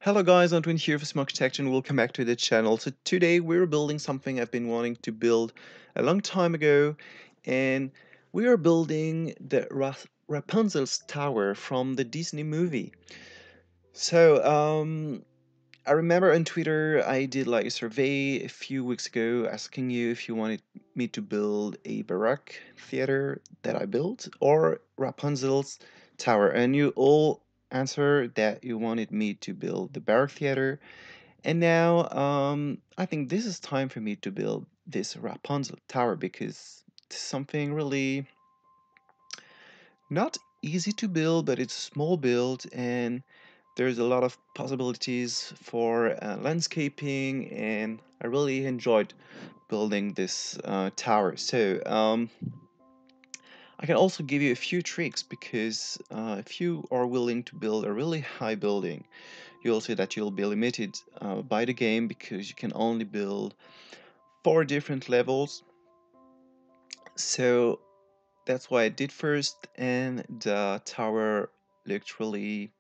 Hello guys, Antoine here for Simarchitecture and welcome back to the channel. So today we're building something I've been wanting to build a long time ago, and we are building the Rapunzel's tower from the Disney movie. So I remember on Twitter I did like a survey a few weeks ago asking you if you wanted me to build a Baroque theater that I built or Rapunzel's tower, and you all answered that you wanted me to build the Baroque theater. And now I think this is time for me to build this Rapunzel tower because it's something really not easy to build, but it's a small build and there's a lot of possibilities for landscaping, and I really enjoyed building this tower. So I can also give you a few tricks because if you are willing to build a really high building, you'll see that you'll be limited by the game because you can only build 4 different levels. So that's what I did first, and the tower looked really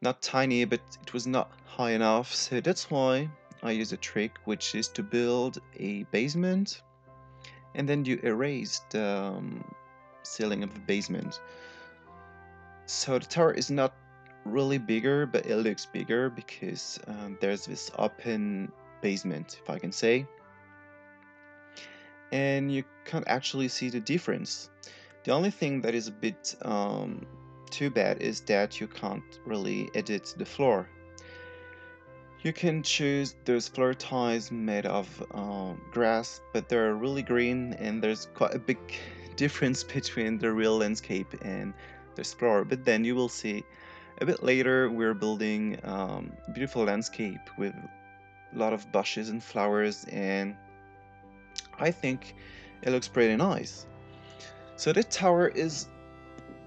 not tiny, but it was not high enough. So that's why I use a trick, which is to build a basement and then you erase the ceiling of the basement. So the tower is not really bigger, but it looks bigger because there's this open basement, if I can say, and you can't actually see the difference. The only thing that is a bit too bad is that you can't really edit the floor. You can choose those floor tiles made of grass, but they're really green, and there's quite a big difference between the real landscape and this floor. But then you will see a bit later we're building a beautiful landscape with a lot of bushes and flowers, and I think it looks pretty nice. So the tower is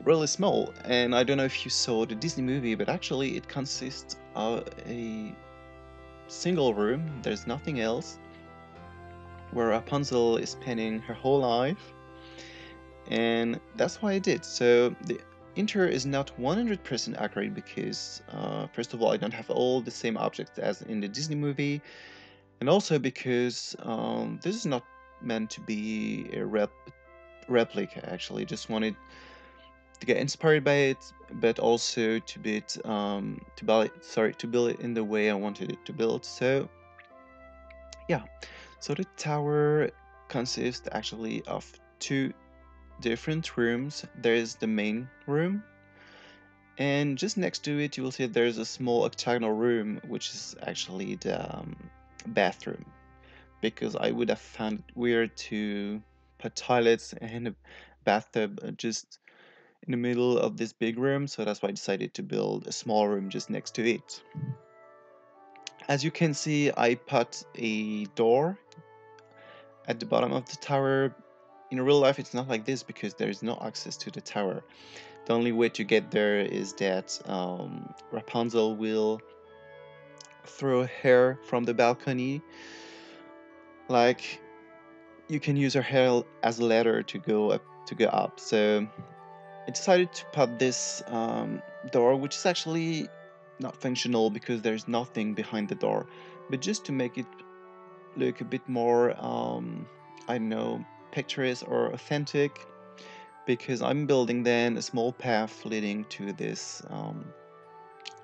really small, and I don't know if you saw the Disney movie, but actually it consists of a single room, there's nothing else, where Rapunzel is spending her whole life, and that's what I did. So the interior is not 100% accurate because, first of all, I don't have all the same objects as in the Disney movie, and also because this is not meant to be a replica. Actually, just wanted to get inspired by it, but also to to build it in the way I wanted it to build. So yeah, so the tower consists actually of 2 different rooms. There's the main room, and just next to it, you will see there's a small octagonal room, which is actually the bathroom. Because I would have found it weird to put toilets and a bathtub just in the middle of this big room, so that's why I decided to build a small room just next to it. As you can see, I put a door at the bottom of the tower. In real life, it's not like this because there is no access to the tower. The only way to get there is that Rapunzel will throw hair from the balcony. Like, you can use her hair as a ladder to go up. So I decided to put this door, which is actually not functional because there's nothing behind the door, but just to make it look a bit more, I don't know, picturesque or authentic. Because I'm building then a small path leading to this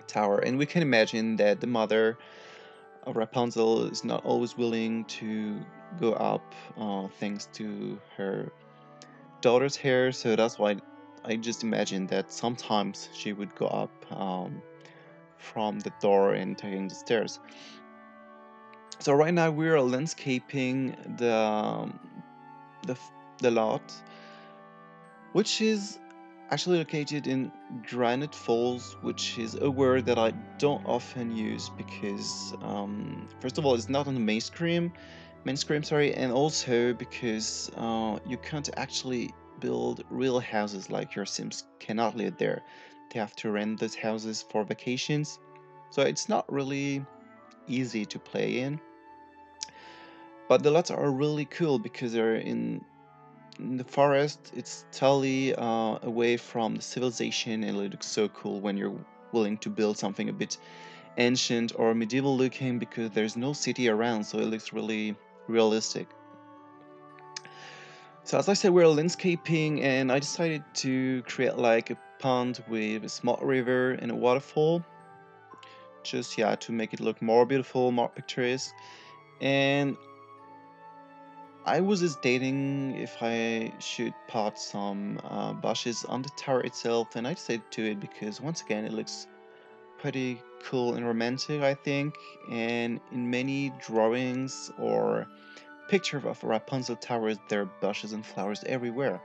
tower, and we can imagine that the mother of Rapunzel is not always willing to go up thanks to her daughter's hair, so that's why I just imagine that sometimes she would go up from the door and taking the stairs. So right now we are landscaping the the lot, which is actually located in Granite Falls, which is a word that I don't often use because, first of all, it's not on the mainstream, sorry, and also because you can't actually build real houses like your Sims cannot live there. They have to rent those houses for vacations, so it's not really easy to play in. But the lots are really cool because they're in the forest. It's totally away from the civilization, and it looks so cool when you're willing to build something a bit ancient or medieval looking because there's no city around, so it looks really realistic. So as I said, we're landscaping, and I decided to create like a pond with a small river and a waterfall, just yeah, to make it look more beautiful, more picturesque. And I was hesitating if I should put some bushes on the tower itself, and I decided to it because once again it looks pretty cool and romantic, I think. And in many drawings or pictures of Rapunzel towers, there are bushes and flowers everywhere.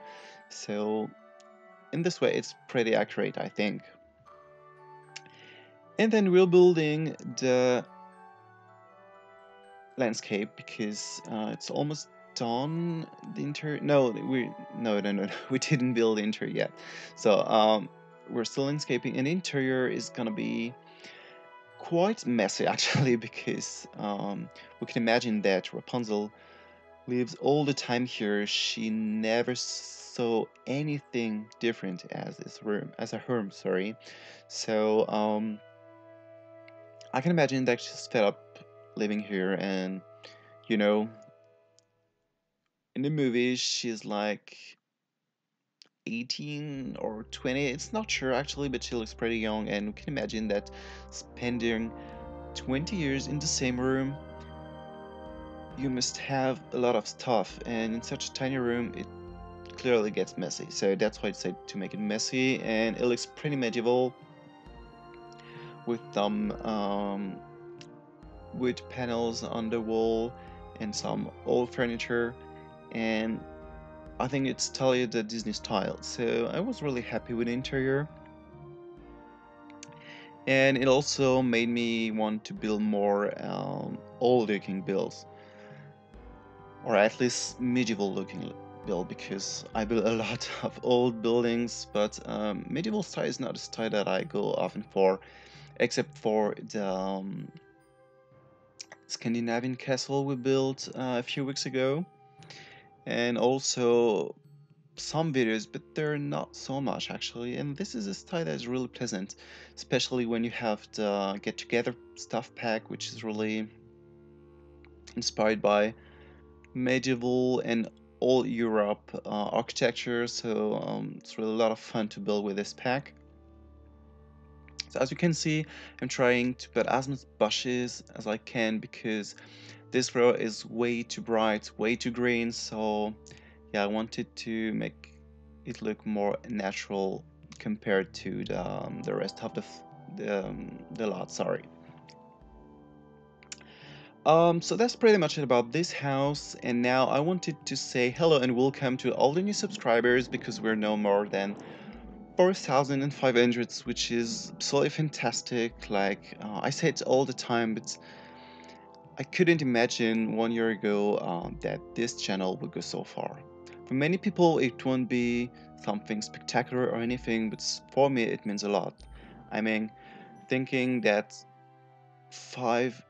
So in this way, it's pretty accurate, I think. And then we're building the landscape because it's almost done. The interior, no, no, we didn't build the interior yet. So we're still landscaping, and the interior is gonna be quite messy actually because we can imagine that Rapunzel lives all the time here. She never saw anything different as a room, sorry. So I can imagine that she's fed up living here, and you know, in the movie she's like 18 or 20. It's not sure actually, but she looks pretty young, and we can imagine that spending 20 years in the same room, you must have a lot of stuff, and in such a tiny room it clearly gets messy. So that's why I decided to make it messy, and it looks pretty medieval with some wood panels on the wall and some old furniture, and I think it's totally the Disney style. So I was really happy with the interior, and it also made me want to build more old looking builds, or at least medieval looking build, because I build a lot of old buildings, but medieval style is not a style that I go often for, except for the Scandinavian castle we built a few weeks ago, and also some videos, but they're not so much actually. And this is a style that is really pleasant, especially when you have the get together stuff pack, which is really inspired by medieval and old Europe architecture. So it's really a lot of fun to build with this pack. So as you can see, I'm trying to put as much bushes as I can because this row is way too bright, way too green. So yeah, I wanted to make it look more natural compared to the rest of the lot. Sorry. So that's pretty much it about this house, and now I wanted to say hello and welcome to all the new subscribers because we're no more than 4,500, which is absolutely fantastic. Like I say it all the time, but I couldn't imagine 1 year ago that this channel would go so far. For many people, it won't be something spectacular or anything, but for me, it means a lot. I mean, thinking that five,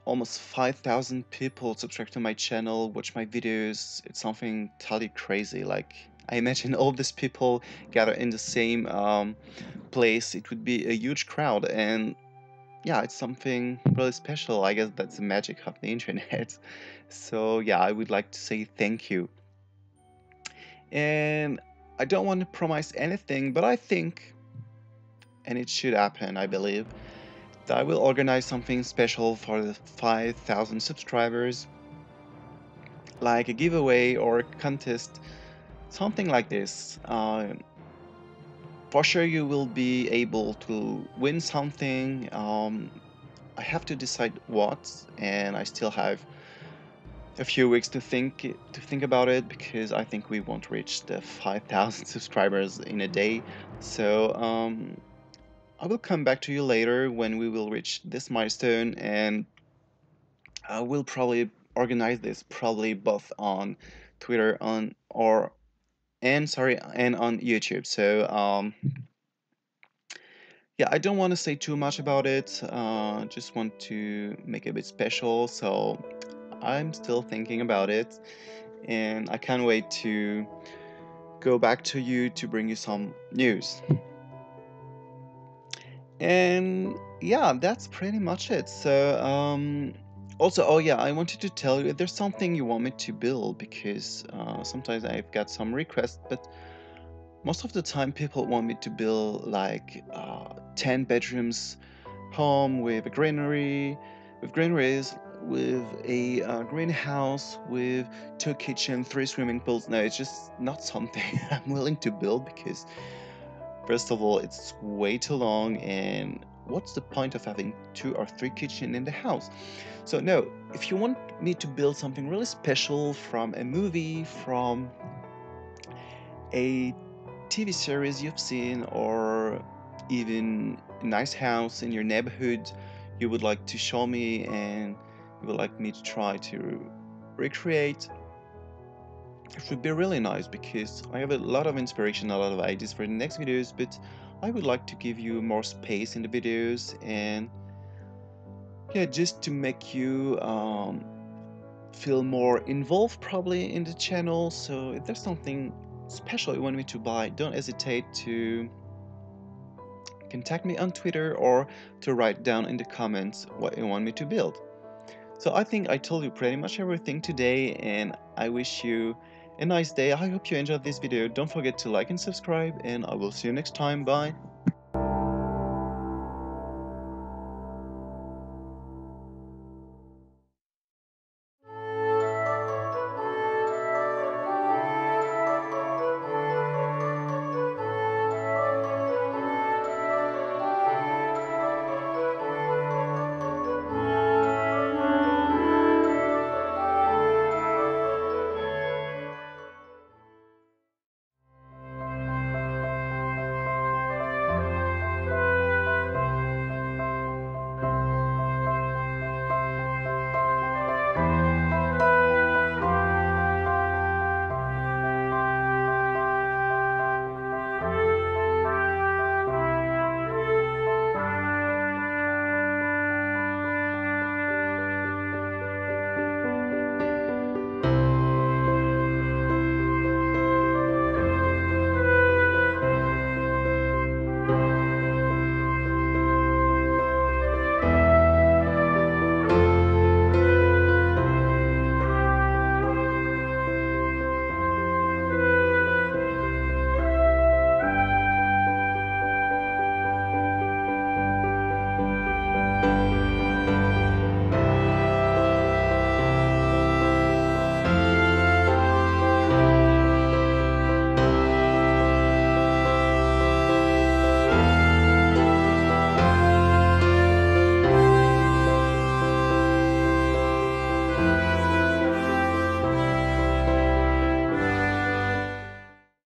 almost 5,000 people subscribe to my channel, watch my videos, it's something totally crazy. Like, I imagine all these people gather in the same place, it would be a huge crowd, and yeah, it's something really special. I guess that's the magic of the internet. So yeah, I would like to say thank you. And I don't want to promise anything, but I think, and it should happen, I believe, that I will organize something special for the 5,000 subscribers, like a giveaway or a contest, something like this. For sure, you will be able to win something. I have to decide what, and I still have a few weeks to think about it because I think we won't reach the 5,000 subscribers in a day. So I will come back to you later when we will reach this milestone, and I will probably organize this probably both on Twitter on or and sorry and on YouTube. So yeah, I don't want to say too much about it. Just want to make it a bit special. So I'm still thinking about it, and I can't wait to go back to you to bring you some news. And yeah, that's pretty much it. So, also, oh yeah, I wanted to tell you if there's something you want me to build because sometimes I've got some requests, but most of the time people want me to build like 10 bedrooms home with a greenery, with greeneries, with a greenhouse, with 2 kitchen, 3 swimming pools. No, it's just not something I'm willing to build because first of all, it's way too long, and what's the point of having 2 or 3 kitchen in the house? So no, if you want me to build something really special from a movie, from a TV series you've seen, or even a nice house in your neighborhood you would like to show me and you would like me to try to recreate, it would be really nice because I have a lot of inspiration, a lot of ideas for the next videos, but I would like to give you more space in the videos and yeah, just to make you feel more involved probably in the channel. So if there's something special you want me to buy, don't hesitate to contact me on Twitter or to write down in the comments what you want me to build. So I think I told you pretty much everything today, and I wish you a nice day. I hope you enjoyed this video. Don't forget to like and subscribe, and I will see you next time. Bye.